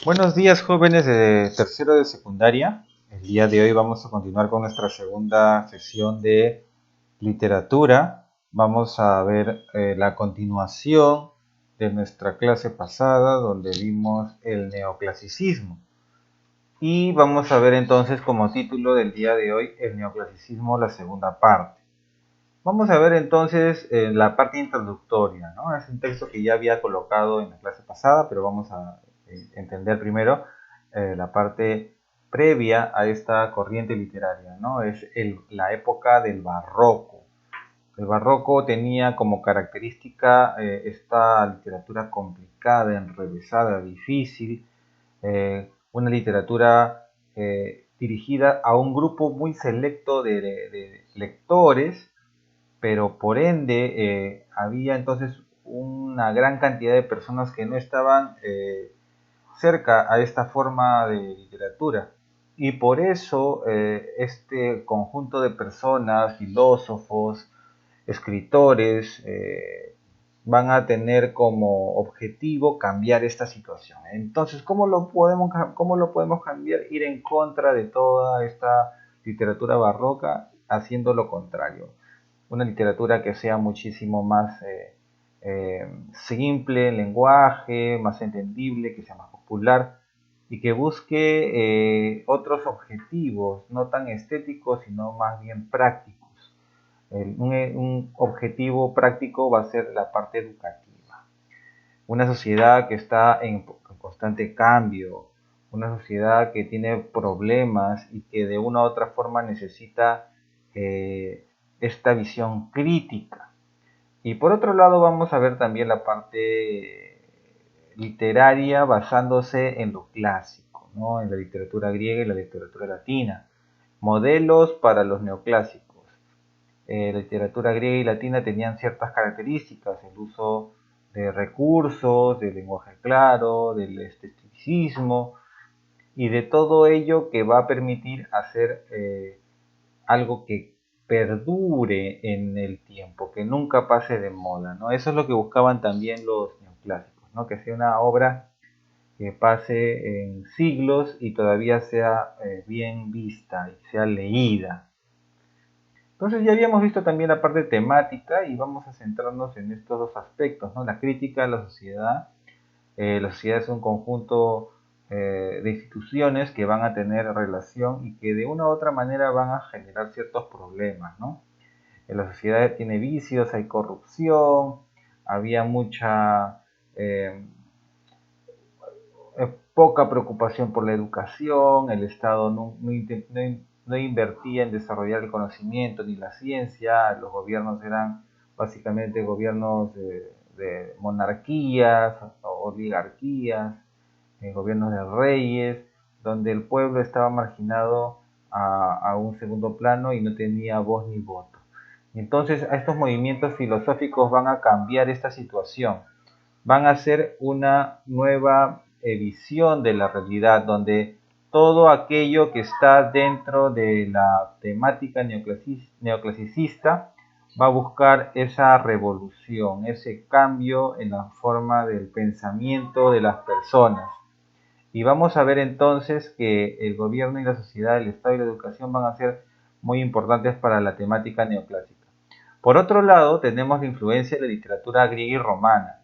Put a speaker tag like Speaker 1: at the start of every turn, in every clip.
Speaker 1: Buenos días, jóvenes de tercero de secundaria. El día de hoy vamos a continuar con nuestra segunda sesión de literatura. Vamos a ver la continuación de nuestra clase pasada donde vimos el neoclasicismo. Y vamos a ver entonces como título del día de hoy el neoclasicismo, la segunda parte. Vamos a ver entonces la parte introductoria, ¿no? Es un texto que ya había colocado en la clase pasada, pero vamos a entender primero la parte previa a esta corriente literaria, ¿no? Es la época del barroco. El barroco tenía como característica esta literatura complicada, enrevesada, difícil, una literatura dirigida a un grupo muy selecto de lectores, pero por ende había entonces una gran cantidad de personas que no estaban cerca a esta forma de literatura. Y por eso este conjunto de personas, filósofos, escritores, van a tener como objetivo cambiar esta situación. Entonces, cómo lo podemos cambiar? Ir en contra de toda esta literatura barroca, haciendo lo contrario, una literatura que sea muchísimo más simple en lenguaje, más entendible, que sea más popular y que busque otros objetivos, no tan estéticos, sino más bien prácticos. Un objetivo práctico va a ser la parte educativa. Una sociedad que está en constante cambio, una sociedad que tiene problemas y que de una u otra forma necesita esta visión crítica. Y por otro lado vamos a ver también la parte literaria basándose en lo clásico, ¿no? En la literatura griega y la literatura latina. Modelos para los neoclásicos. La literatura griega y latina tenían ciertas características, el uso de recursos, del lenguaje claro, del esteticismo y de todo ello que va a permitir hacer algo que perdure en el tiempo, que nunca pase de moda, ¿no? Eso es lo que buscaban también los neoclásicos, ¿no? Que sea una obra que pase en siglos y todavía sea bien vista y sea leída. Entonces ya habíamos visto también la parte temática y vamos a centrarnos en estos dos aspectos, ¿no? La crítica a la sociedad. La sociedad es un conjunto de instituciones que van a tener relación y que de una u otra manera van a generar ciertos problemas, ¿no? La sociedad tiene vicios, hay corrupción, había mucha poca preocupación por la educación, el Estado no invertía en desarrollar el conocimiento ni la ciencia, los gobiernos eran básicamente gobiernos de monarquías, oligarquías, gobiernos de reyes, donde el pueblo estaba marginado a un segundo plano y no tenía voz ni voto. Entonces, estos movimientos filosóficos van a cambiar esta situación, van a ser una nueva visión de la realidad, donde todo aquello que está dentro de la temática neoclasicista va a buscar esa revolución, ese cambio en la forma del pensamiento de las personas. Y vamos a ver entonces que el gobierno y la sociedad, el Estado y la educación van a ser muy importantes para la temática neoclásica. Por otro lado, tenemos la influencia de la literatura griega y romana.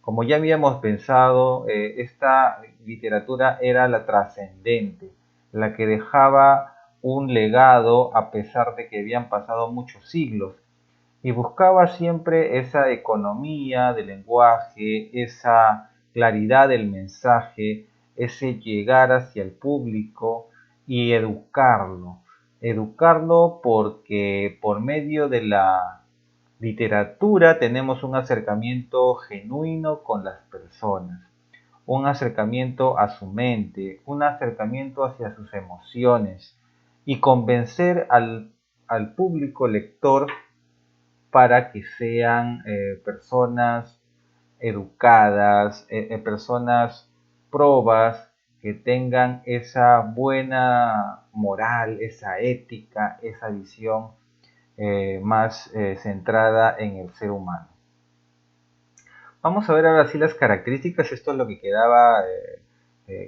Speaker 1: Como ya habíamos pensado, esta literatura era la trascendente, la que dejaba un legado a pesar de que habían pasado muchos siglos y buscaba siempre esa economía del lenguaje, esa claridad del mensaje, ese llegar hacia el público y educarlo. Educarlo porque por medio de la literatura tenemos un acercamiento genuino con las personas, un acercamiento a su mente, un acercamiento hacia sus emociones y convencer al público lector para que sean personas educadas, personas probas, que tengan esa buena moral, esa ética, esa visión más centrada en el ser humano. Vamos a ver ahora sí las características, esto es lo que quedaba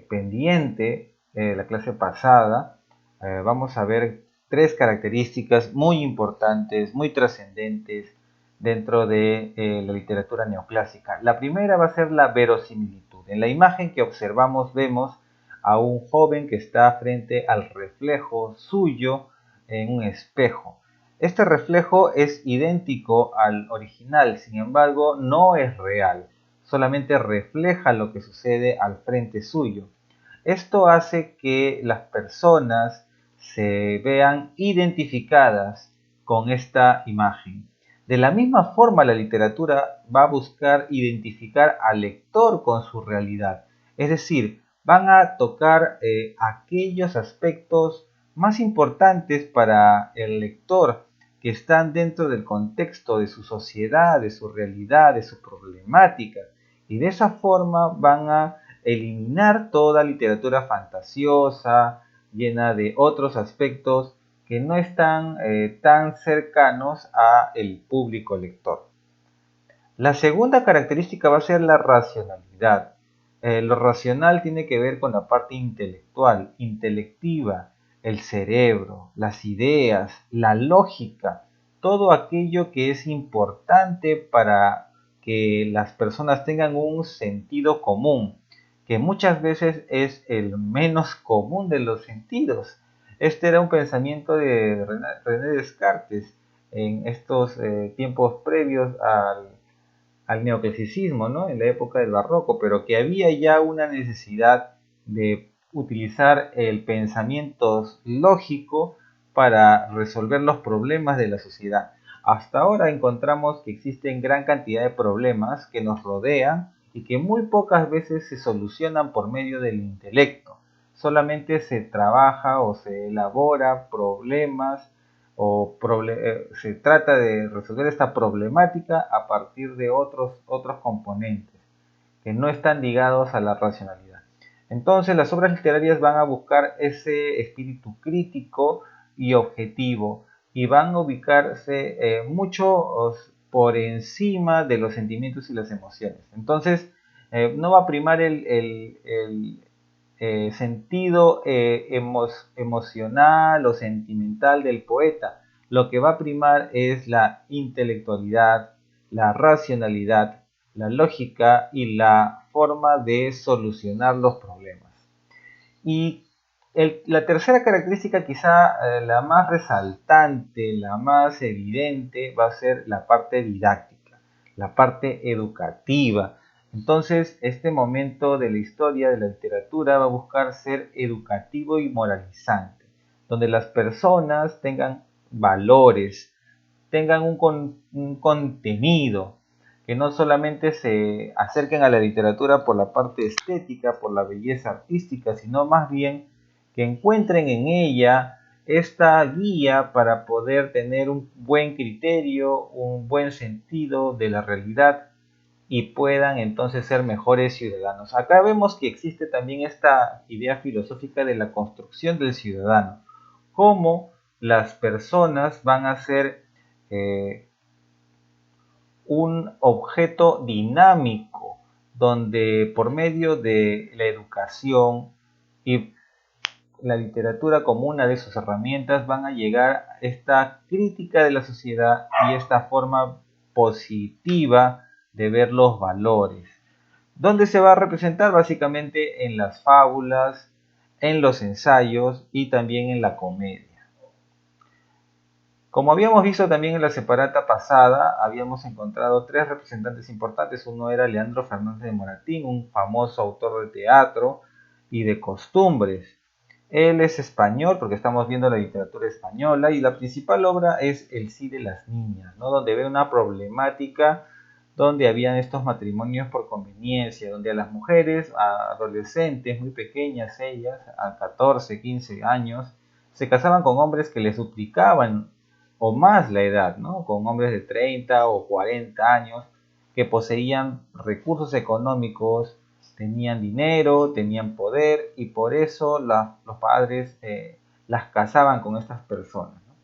Speaker 1: pendiente, la clase pasada, vamos a ver tres características muy importantes, muy trascendentes dentro de la literatura neoclásica. La primera va a ser la verosimilitud. En la imagen que observamos vemos a un joven que está frente al reflejo suyo en un espejo. Este reflejo es idéntico al original, sin embargo no es real, solamente refleja lo que sucede al frente suyo. Esto hace que las personas se vean identificadas con esta imagen. De la misma forma, la literatura va a buscar identificar al lector con su realidad. Es decir, van a tocar aquellos aspectos más importantes para el lector que están dentro del contexto de su sociedad, de su realidad, de su problemática. Y de esa forma van a eliminar toda literatura fantasiosa, llena de otros aspectos que no están tan cercanos a el público lector. La segunda característica va a ser la racionalidad. Lo racional tiene que ver con la parte intelectual, intelectiva, el cerebro, las ideas, la lógica, todo aquello que es importante para que las personas tengan un sentido común, que muchas veces es el menos común de los sentidos. Este era un pensamiento de René Descartes en estos tiempos previos al neoclasicismo, ¿no? En la época del barroco, pero que había ya una necesidad de utilizar el pensamiento lógico para resolver los problemas de la sociedad. Hasta ahora encontramos que existen gran cantidad de problemas que nos rodean y que muy pocas veces se solucionan por medio del intelecto. Solamente se trabaja o se elabora problemas o se trata de resolver esta problemática a partir de otros componentes que no están ligados a la racionalidad. Entonces las obras literarias van a buscar ese espíritu crítico y objetivo y van a ubicarse mucho por encima de los sentimientos y las emociones. Entonces no va a primar el sentido emocional o sentimental del poeta. Lo que va a primar es la intelectualidad, la racionalidad, la lógica y la forma de solucionar los problemas. Y la tercera característica, quizá la más resaltante, la más evidente, va a ser la parte didáctica, la parte educativa. Entonces, este momento de la historia de la literatura va a buscar ser educativo y moralizante, donde las personas tengan valores, tengan un contenido, que no solamente se acerquen a la literatura por la parte estética, por la belleza artística, sino más bien que encuentren en ella esta guía para poder tener un buen criterio, un buen sentido de la realidad y puedan entonces ser mejores ciudadanos. Acá vemos que existe también esta idea filosófica de la construcción del ciudadano, cómo las personas van a ser un objeto dinámico donde por medio de la educación y la literatura como una de sus herramientas van a llegar a esta crítica de la sociedad y esta forma positiva de ver los valores. ¿Dónde se va a representar? Básicamente en las fábulas, en los ensayos y también en la comedia. Como habíamos visto también en la separata pasada, habíamos encontrado tres representantes importantes. Uno era Leandro Fernández de Moratín, un famoso autor de teatro y de costumbres. Él es español porque estamos viendo la literatura española y la principal obra es El sí de las niñas, ¿no? Donde ve una problemática donde habían estos matrimonios por conveniencia, donde a las mujeres, a adolescentes muy pequeñas ellas, a 14, 15 años, se casaban con hombres que les duplicaban o más la edad, ¿no? Con hombres de 30 o 40 años que poseían recursos económicos, tenían dinero, tenían poder y por eso los padres las casaban con estas personas, ¿no?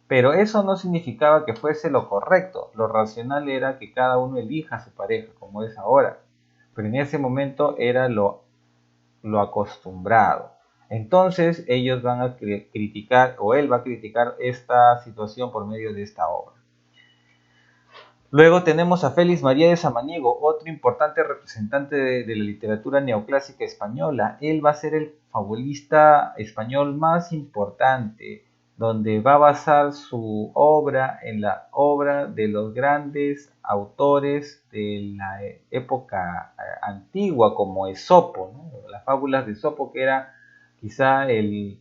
Speaker 1: Pero eso no significaba que fuese lo correcto, lo racional era que cada uno elija a su pareja, como es ahora, pero en ese momento era lo lo acostumbrado. Entonces ellos van a criticar, o él va a criticar esta situación por medio de esta obra. Luego tenemos a Félix María de Samaniego, otro importante representante de la literatura neoclásica española. Él va a ser el fabulista español más importante, donde va a basar su obra en la obra de los grandes autores de la época antigua, como Esopo, ¿no? Las fábulas de Esopo, que era quizá el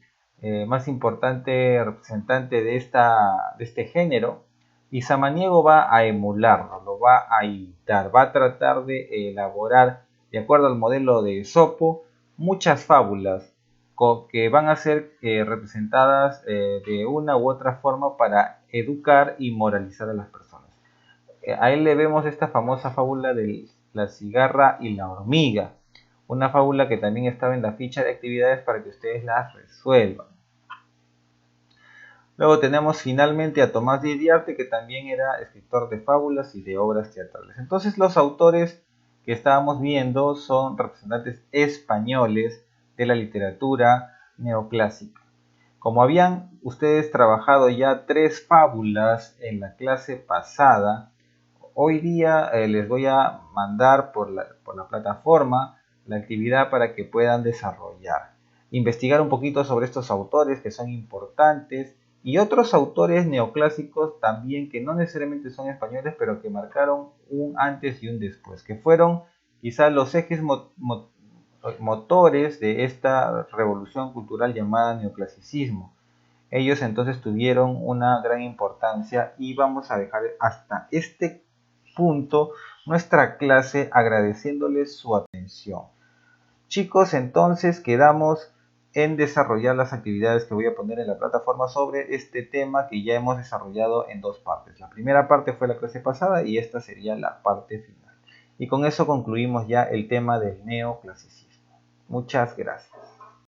Speaker 1: más importante representante de este género. Y Samaniego va a emularlo, lo va a imitar, va a tratar de elaborar, de acuerdo al modelo de Esopo, muchas fábulas que van a ser representadas de una u otra forma para educar y moralizar a las personas. A él le vemos esta famosa fábula de la cigarra y la hormiga, una fábula que también estaba en la ficha de actividades para que ustedes las resuelvan. Luego tenemos finalmente a Tomás de Iriarte, que también era escritor de fábulas y de obras teatrales. Entonces los autores que estábamos viendo son representantes españoles de la literatura neoclásica. Como habían ustedes trabajado ya 3 fábulas en la clase pasada, hoy día les voy a mandar por la plataforma la actividad para que puedan desarrollar. Investigar un poquito sobre estos autores que son importantes y otros autores neoclásicos también que no necesariamente son españoles, pero que marcaron un antes y un después, que fueron quizás los ejes motores de esta revolución cultural llamada neoclasicismo. Ellos entonces tuvieron una gran importancia y vamos a dejar hasta este punto nuestra clase agradeciéndoles su atención. Chicos, entonces quedamos en desarrollar las actividades que voy a poner en la plataforma sobre este tema que ya hemos desarrollado en 2 partes. La primera parte fue la clase pasada y esta sería la parte final. Y con eso concluimos ya el tema del neoclasicismo. Muchas gracias.